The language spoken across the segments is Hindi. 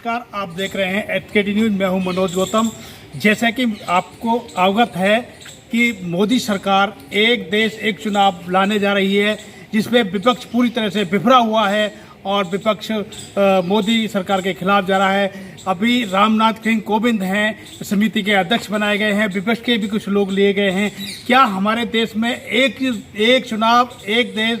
नमस्कार, आप देख रहे हैं एचकेडी न्यूज़। मैं हूं मनोज गौतम। जैसा कि आपको अवगत है कि मोदी सरकार एक देश एक चुनाव लाने जा रही है, जिसमें विपक्ष पूरी तरह से बिफरा हुआ है और विपक्ष मोदी सरकार के खिलाफ जा रहा है। अभी रामनाथ कोविंद हैं, समिति के अध्यक्ष बनाए गए हैं, विपक्ष के भी कुछ लोग लिए गए हैं। क्या हमारे देश में एक चुनाव एक देश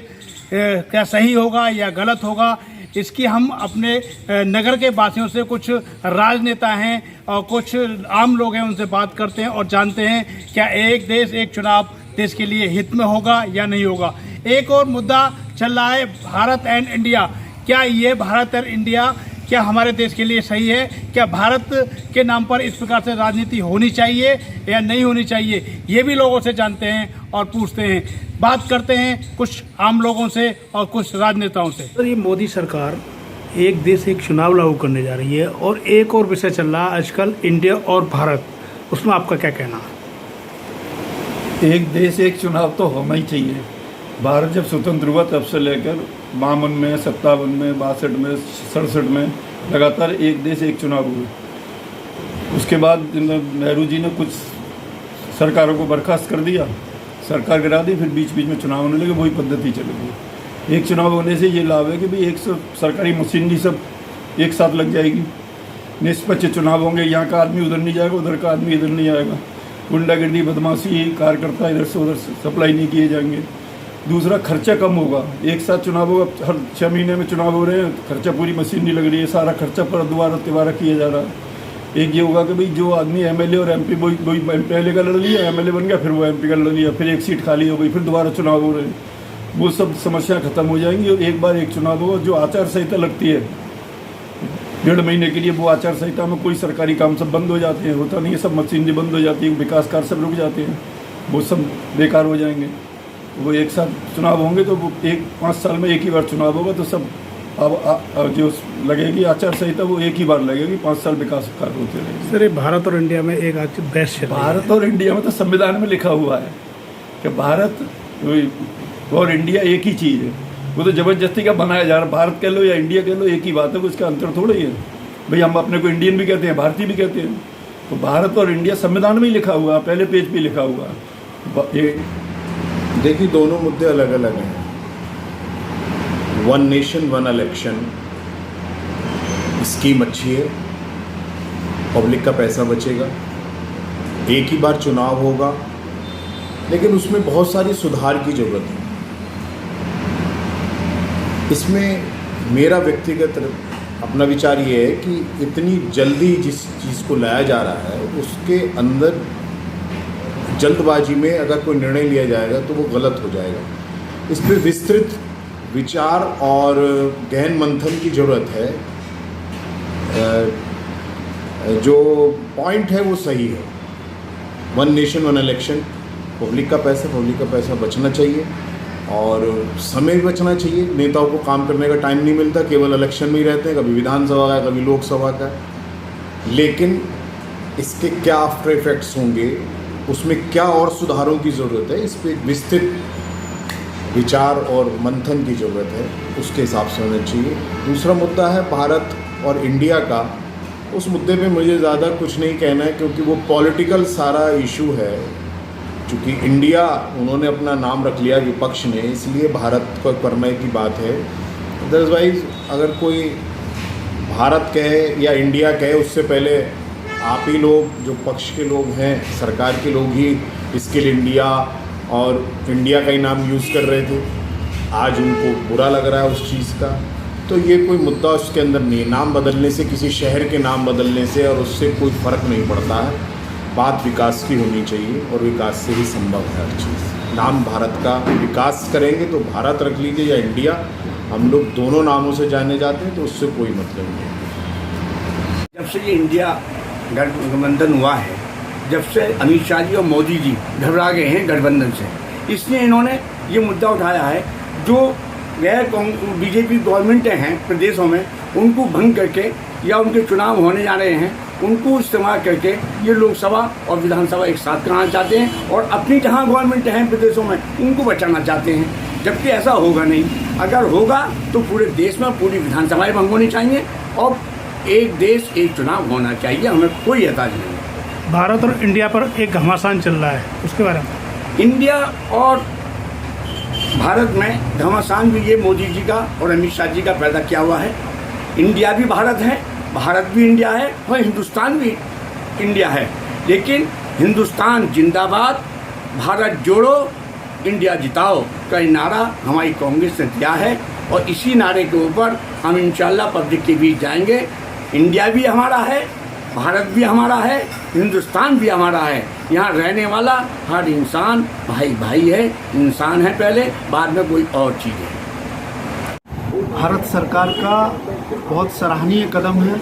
क्या सही होगा या गलत होगा, इसकी हम अपने नगर के वासियों से, कुछ राजनेता हैं और कुछ आम लोग हैं, उनसे बात करते हैं और जानते हैं क्या एक देश एक चुनाव देश के लिए हित में होगा या नहीं होगा। एक और मुद्दा चल रहा है, भारत एंड इंडिया। क्या ये भारत और इंडिया क्या हमारे देश के लिए सही है? क्या भारत के नाम पर इस प्रकार से राजनीति होनी चाहिए या नहीं होनी चाहिए, ये भी लोगों से जानते हैं और पूछते हैं। बात करते हैं कुछ आम लोगों से और कुछ राजनेताओं से। सर, ये मोदी सरकार एक देश एक चुनाव लागू करने जा रही है और एक और विषय चल रहा है आजकल, इंडिया और भारत, उसमें आपका क्या कहना है? एक देश एक चुनाव तो होना ही चाहिए। भारत जब स्वतंत्र हुआ तब से लेकर 52 में, 57 में, 62 में, 67 में लगातार एक देश एक चुनाव हुए। उसके बाद नेहरू जी ने कुछ सरकारों को बर्खास्त कर दिया, सरकार गिरा दी, फिर बीच बीच में चुनाव होने लगे, वही पद्धति चली गई। एक चुनाव होने से ये लाभ है कि भाई एक सरकारी मशीनरी सब एक साथ लग जाएगी, निष्पक्ष चुनाव होंगे, यहाँ का आदमी उधर नहीं जाएगा, उधर का आदमी इधर नहीं आएगा, गुंडागिर्दी बदमाशी कार्यकर्ता इधर से उधर सप्लाई नहीं किए जाएंगे। दूसरा, खर्चा कम होगा। एक साथ चुनाव होगा, हर 6 महीने में चुनाव हो रहे हैं, खर्चा पूरी मशीन नहीं लग रही है, सारा खर्चा पर दोबारा किया जा रहा है। एक ये होगा कि भाई जो आदमी एमएलए और एमपी वही पहले का लड़ लिया, एमएलए बन गया, फिर वो एमपी का लड़ लिया, फिर एक सीट खाली हो गई, फिर दोबारा चुनाव हो रहे हैं, वो सब समस्याएं खत्म हो जाएंगी। और एक बार एक चुनाव होगा। जो आचार संहिता लगती है 1.5 महीने के लिए, वो आचार संहिता में कोई सरकारी काम सब बंद हो जाते हैं, होता नहीं है, सब मशीनरी बंद हो जाती है, विकास कार्य सब रुक जाते हैं, वो सब बेकार हो जाएंगे। वो एक साथ चुनाव होंगे तो वो 5 साल में एक ही बार चुनाव होगा, तो सब अब जो लगेगी आचार संहिता वो एक ही बार लगेगी, 5 साल विकास कार्य होते रहेंगे। सर, ये भारत और इंडिया में एक आज बहस चल रही है। भारत और इंडिया में तो संविधान में लिखा हुआ है कि भारत और इंडिया एक ही चीज़ है। वो तो ज़बरदस्ती का बनाया जा रहा है, भारत कह लो या इंडिया कह लो, एक ही बात है, उसका अंतर थोड़ा ही है। भाई हम अपने को इंडियन भी कहते हैं, भारतीय भी कहते हैं, तो भारत और इंडिया संविधान में ही लिखा हुआ है, पहले पेज पे लिखा हुआ है। ये देखिए, दोनों मुद्दे अलग अलग हैं। 1 नेशन 1 इलेक्शन स्कीम अच्छी है, पब्लिक का पैसा बचेगा, एक ही बार चुनाव होगा, लेकिन उसमें बहुत सारी सुधार की ज़रूरत है। इसमें मेरा व्यक्तिगत अपना विचार ये है कि इतनी जल्दी जिस चीज़ को लाया जा रहा है, उसके अंदर जल्दबाजी में अगर कोई निर्णय लिया जाएगा तो वो गलत हो जाएगा। इस पर विस्तृत विचार और गहन मंथन की ज़रूरत है। जो पॉइंट है वो सही है। 1 नेशन 1 इलेक्शन, पब्लिक का पैसा बचना चाहिए और समय भी बचना चाहिए। नेताओं को काम करने का टाइम नहीं मिलता, केवल इलेक्शन में ही रहते हैं, कभी विधानसभा का, कभी लोकसभा का। लेकिन इसके क्या आफ्टर इफेक्ट्स होंगे, उसमें क्या और सुधारों की ज़रूरत है, इस पर विस्तृत विचार और मंथन की ज़रूरत है, उसके हिसाब से होना चाहिए। दूसरा मुद्दा है भारत और इंडिया का। उस मुद्दे पे मुझे ज़्यादा कुछ नहीं कहना है, क्योंकि वो पॉलिटिकल सारा इशू है। चूँकि इंडिया, उन्होंने अपना नाम रख लिया विपक्ष ने, इसलिए भारत को करने की बात है। अदरवाइज अगर कोई भारत कहे या इंडिया कहे, उससे पहले आप ही लोग जो पक्ष के लोग हैं, सरकार के लोग ही इसके लिए इंडिया और इंडिया का ही नाम यूज़ कर रहे थे। आज उनको बुरा लग रहा है उस चीज़ का, तो ये कोई मुद्दा उसके अंदर नहीं है। नाम बदलने से, किसी शहर के नाम बदलने से और उससे कोई फ़र्क नहीं पड़ता है। बात विकास की होनी चाहिए और विकास से ही संभव है हर चीज़। नाम भारत का, विकास करेंगे तो भारत रख लीजिए या इंडिया, हम लोग दोनों नामों से जाने जाते हैं, तो उससे कोई मतलब नहीं है। जब से ये इंडिया गठबंधन हुआ है, जब से अमित शाह जी और मोदी जी घबरा गए हैं गठबंधन से, इसलिए इन्होंने ये मुद्दा उठाया है। जो गैर बीजेपी गवर्नमेंटें हैं प्रदेशों में, उनको भंग करके या उनके चुनाव होने जा रहे हैं, उनको इस्तेमाल करके ये लोकसभा और विधानसभा एक साथ कराना चाहते हैं और अपनी जहाँ गवर्नमेंट हैं प्रदेशों में, उनको बचाना चाहते हैं। जबकि ऐसा होगा नहीं। अगर होगा तो पूरे देश में पूरी विधानसभाएं भंग होनी चाहिए और एक देश एक चुनाव होना चाहिए, हमें कोई एतराज नहीं। भारत और इंडिया पर एक घमासान चल रहा है, उसके बारे में। इंडिया और भारत में घमासान भी ये मोदी जी का और अमित शाह जी का पैदा किया हुआ है। इंडिया भी भारत है, भारत भी इंडिया है और हिंदुस्तान भी इंडिया है। लेकिन हिंदुस्तान जिंदाबाद, भारत जोड़ो, इंडिया जिताओ का नारा हमारी कांग्रेस ने दिया है और इसी नारे के ऊपर हम इंशाल्लाह पब्लिक के बीच जाएंगे। इंडिया भी हमारा है, भारत भी हमारा है, हिंदुस्तान भी हमारा है। यहाँ रहने वाला हर इंसान भाई भाई है, इंसान है पहले, बाद में कोई और चीज़ है। भारत सरकार का बहुत सराहनीय कदम है,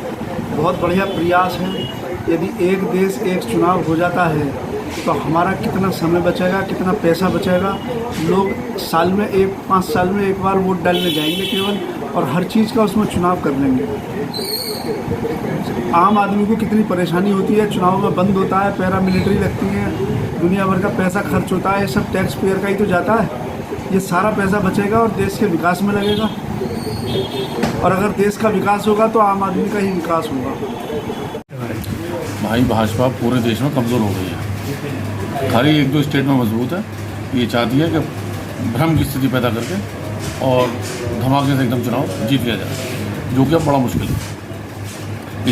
बहुत बढ़िया प्रयास है। यदि एक देश एक चुनाव हो जाता है तो हमारा कितना समय बचेगा, कितना पैसा बचेगा। लोग साल में 5 साल में एक बार वोट डालने जाएंगे केवल, और हर चीज़ का उसमें चुनाव कर लेंगे। आम आदमी को कितनी परेशानी होती है, चुनाव में बंद होता है, पैरामिलिट्री लगती है, दुनिया भर का पैसा खर्च होता है, ये सब टैक्स पेयर का ही तो जाता है। ये सारा पैसा बचेगा और देश के विकास में लगेगा, और अगर देश का विकास होगा तो आम आदमी का ही विकास होगा। भाई भाजपा पूरे देश में कमज़ोर हो गई है, खाली 1-2 स्टेट में मजबूत है। ये चाहती है कि भ्रम की स्थिति पैदा करके और धमाके से एकदम चुनाव जीत लिया जाए, जो कि अब बड़ा मुश्किल है।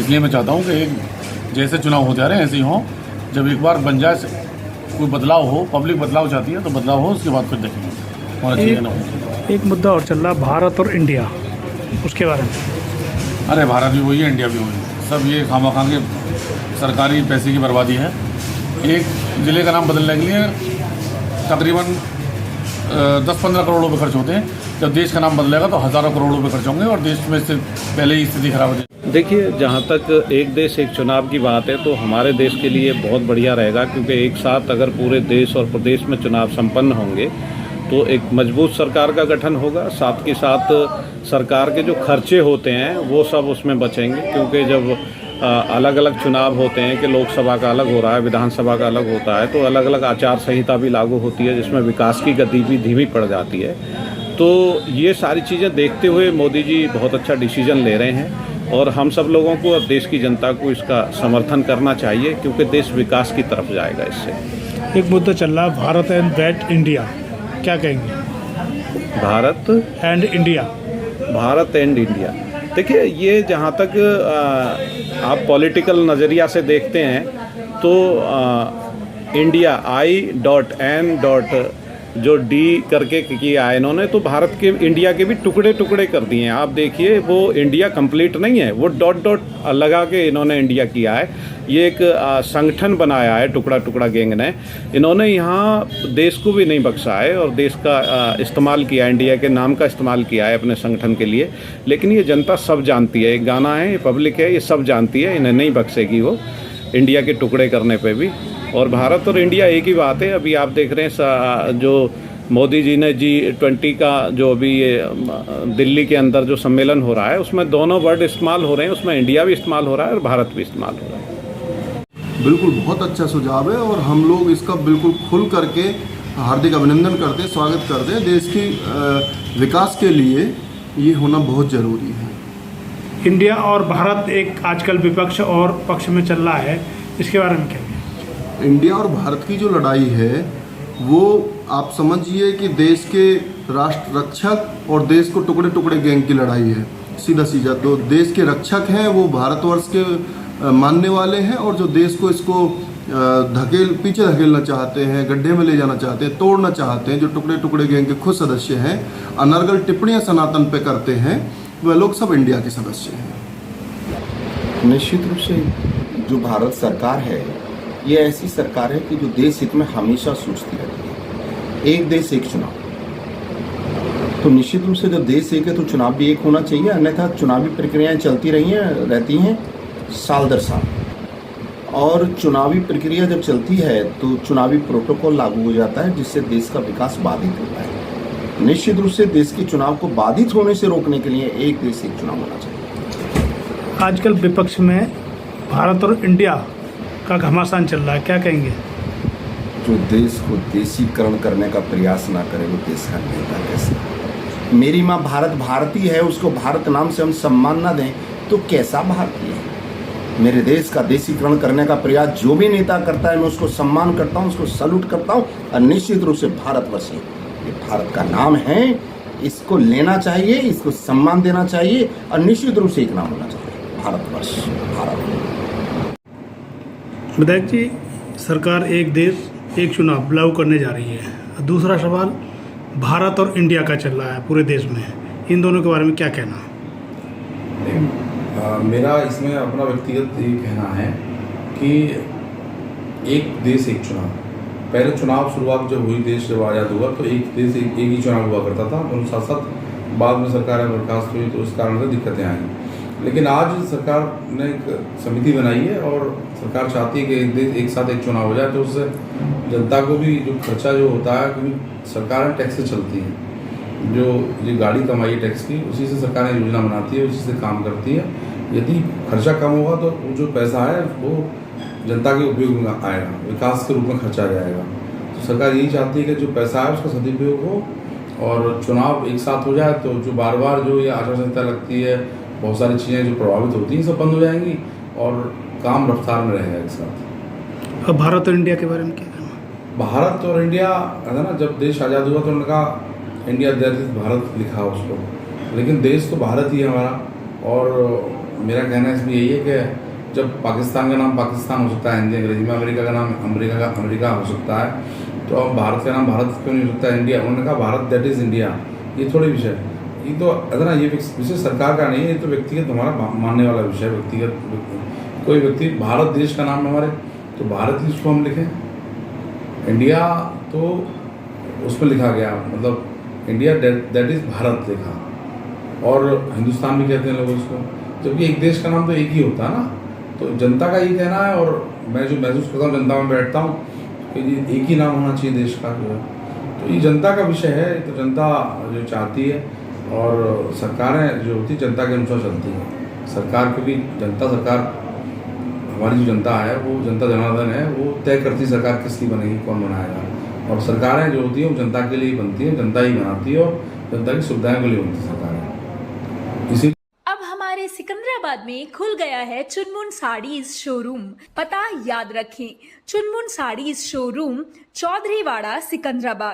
इसलिए मैं चाहता हूँ कि एक जैसे चुनाव होते आ रहे हैं ऐसे ही हों। जब एक बार बन जाए, कोई बदलाव हो, पब्लिक बदलाव चाहती है तो बदलाव हो, उसके बाद फिर देखेंगे और अच्छी ना हो। एक मुद्दा और चल रहा, भारत और इंडिया, उसके बारे में। अरे भारत भी वही है, इंडिया भी वही है, सब ये खामा के सरकारी पैसे की बर्बादी है। एक ज़िले का नाम बदलने के लिए तकरीबन 10-15 करोड़ रुपये खर्च होते हैं। जब देश का नाम बदलेगा तो हज़ारों करोड़ रुपये खर्च होंगे और देश में से पहले ही स्थिति खराब हो जाएगी। देखिए, जहाँ तक एक देश एक चुनाव की बात है तो हमारे देश के लिए बहुत बढ़िया रहेगा, क्योंकि एक साथ अगर पूरे देश और प्रदेश में चुनाव संपन्न होंगे तो एक मजबूत सरकार का गठन होगा। साथ के साथ सरकार के जो खर्चे होते हैं वो सब उसमें बचेंगे, क्योंकि जब अलग अलग चुनाव होते हैं कि लोकसभा का अलग हो रहा है, विधानसभा का अलग होता है, तो अलग अलग आचार संहिता भी लागू होती है, जिसमें विकास की गति भी धीमी पड़ जाती है। तो ये सारी चीज़ें देखते हुए मोदी जी बहुत अच्छा डिसीजन ले रहे हैं और हम सब लोगों को और देश की जनता को इसका समर्थन करना चाहिए, क्योंकि देश विकास की तरफ जाएगा इससे। एक मुद्दा चल रहा, भारत एंड दैट इंडिया, क्या कहेंगे? Bharat and India. Bharat and India, देखिए, ये जहाँ तक आप पॉलिटिकल नज़रिया से देखते हैं तो इंडिया I.N. जो डी करके किया है इन्होंने, तो भारत के इंडिया के भी टुकड़े टुकड़े कर दिए हैं। आप देखिए, वो इंडिया कंप्लीट नहीं है, वो डॉट डॉट लगा के इन्होंने इंडिया किया है। ये एक संगठन बनाया है टुकड़ा टुकड़ा गैंग ने। इन्होंने यहाँ देश को भी नहीं बख्शा है और देश का इस्तेमाल किया, इंडिया के नाम का इस्तेमाल किया है अपने संगठन के लिए। लेकिन ये जनता सब जानती है, एक गाना है, ये पब्लिक है, ये सब जानती है, इन्हें नहीं बख्शेगी वो इंडिया के टुकड़े करने पे भी। और भारत और इंडिया एक ही बात है। अभी आप देख रहे हैं जो मोदी जी ने G20 का जो अभी ये दिल्ली के अंदर जो सम्मेलन हो रहा है, उसमें दोनों वर्ड इस्तेमाल हो रहे हैं, उसमें इंडिया भी इस्तेमाल हो रहा है और भारत भी इस्तेमाल हो रहा है। बिल्कुल बहुत अच्छा सुझाव है और हम लोग इसका बिल्कुल खुल करके हार्दिक अभिनंदन करते हैं, स्वागत करते हैं। देश की विकास के लिए ये होना बहुत ज़रूरी है। इंडिया और भारत एक आजकल विपक्ष और पक्ष में चल रहा है, इसके बारे में क्या? इंडिया और भारत की जो लड़ाई है वो आप समझिए कि देश के राष्ट्र रक्षक और देश को टुकड़े टुकड़े गैंग की लड़ाई है। सीधा सीधा दो देश के रक्षक हैं वो भारतवर्ष के मानने वाले हैं, और जो देश को इसको पीछे धकेलना चाहते हैं, गड्ढे में ले जाना चाहते हैं, तोड़ना चाहते हैं, जो टुकड़े टुकड़े गैंग के खुद सदस्य हैं, अनर्गल टिप्पणियां सनातन पे करते हैं, वह लोग सब इंडिया के सदस्य हैं। निश्चित रूप से जो भारत सरकार है ये ऐसी सरकार है कि जो देश हित में हमेशा सोचती रहती है। एक देश एक चुनाव, तो निश्चित रूप से जब देश एक है तो चुनाव भी एक होना चाहिए, अन्यथा चुनावी प्रक्रियाएं चलती रहती हैं साल दर साल, और चुनावी प्रक्रिया जब चलती है तो चुनावी प्रोटोकॉल लागू हो जाता है, जिससे देश का विकास बाधित होता है। निश्चित रूप से देश के चुनाव को बाधित होने से रोकने के लिए एक देश एक चुनाव होना चाहिए। आजकल विपक्ष में भारत और इंडिया का घमासान चल रहा है, क्या कहेंगे? जो देश को देशीकरण करने का प्रयास ना करे वो देश का नेता कैसे? मेरी माँ भारत भारती है, उसको भारत नाम से हम सम्मान ना दें, तो कैसा भारतीय है? मेरे देश का देशीकरण करने का प्रयास जो भी नेता करता है मैं उसको सम्मान करता हूँ, उसको सल्यूट करता हूँ। और निश्चित रूप से भारतवर्ष ये भारत का नाम है, इसको लेना चाहिए, इसको सम्मान देना चाहिए और निश्चित रूप से एक नाम होना चाहिए, भारतवर्ष, भारत। विधायक जी, सरकार एक देश एक चुनाव लागू करने जा रही है। दूसरा सवाल भारत और इंडिया का चल रहा है पूरे देश में, इन दोनों के बारे में क्या कहना? मेरा इसमें अपना व्यक्तिगत ये कहना है कि एक देश एक चुनाव। पहले चुनाव शुरुआत जब हुई, देश जब आज़ाद हुआ तो एक देश एक ही चुनाव हुआ करता था, और साथ साथ बाद में सरकारें बर्खास्त हुई तो उस कारण से दिक्कतें आई। लेकिन आज सरकार ने एक समिति बनाई है और सरकार चाहती है कि एक देश एक साथ एक चुनाव हो जाए, तो उससे जनता को भी जो खर्चा जो होता है, क्योंकि सरकारें टैक्स से चलती हैं, जो ये गाड़ी कमाई है टैक्स की, उसी से सरकारें योजना बनाती है, उसी से काम करती है। यदि खर्चा कम होगा तो वो जो पैसा है वो जनता के उपयोग में आएगा, विकास के रूप में खर्चा जाएगा। तो सरकार यही चाहती है कि जो पैसा है उसका सदुपयोग हो और चुनाव एक साथ हो जाए, तो जो बार बार जो ये आचार संहिता लगती है, बहुत सारी चीज़ें जो प्रभावित होती हैं सब बंद हो जाएंगी और काम रफ्तार में रहेगा एक साथ। अब भारत और इंडिया के बारे में क्या कहना? भारत और इंडिया है ना, जब देश आज़ाद हुआ तो उन्होंने कहा इंडिया दैट इज भारत लिखा उसको, लेकिन देश तो भारत ही है हमारा। और मेरा कहना इसमें यही है कि जब पाकिस्तान का नाम पाकिस्तान हो सकता है हिंदी अंग्रेजी में, अमेरिका का नाम अमेरिका हो सकता है, तो अब भारत का नाम भारत क्यों नहीं हो सकता है इंडिया? उन्होंने कहा भारत दैट इज़ इंडिया। ये थोड़ी विषय, ये तो ना ये विषय सरकार का नहीं है, ये तो व्यक्तिगत हमारा मानने वाला विषय। व्यक्तिगत कोई व्यक्ति भारत देश का नाम हमारे, तो भारत ही उसको हम लिखें। इंडिया तो उसमें लिखा गया, मतलब इंडिया दैट इज़ भारत लिखा, और हिंदुस्तान भी कहते हैं लोग उसको, जबकि एक देश का नाम तो एक ही होता है ना। तो जनता का ये कहना है, और मैं जो महसूस करता हूँ जनता में बैठता हूँ कि एक ही नाम होना चाहिए देश का जो है। तो ये जनता का विषय है, तो जनता जो चाहती है, और सरकारें जो होती जनता के अनुसार चलती हैं। सरकार क्योंकि सरकार हमारी जो जनता है वो जनता जनार्दन है, वो तय करती सरकार किसकी बनेगी, कौन बनाएगा। और सरकारें जो होती हैं वो जनता के लिए बनती हैं, जनता ही बनाती है, और जनता की सुविधाओं के लिए बनती है सरकारें। इसी अब हमारे सिकंदराबाद में खुल गया है चुनमुन साड़ीज शोरूम। पता याद रखें, चुनमुन साड़ीज शोरूम, चौधरीवाड़ा, सिकंदराबाद।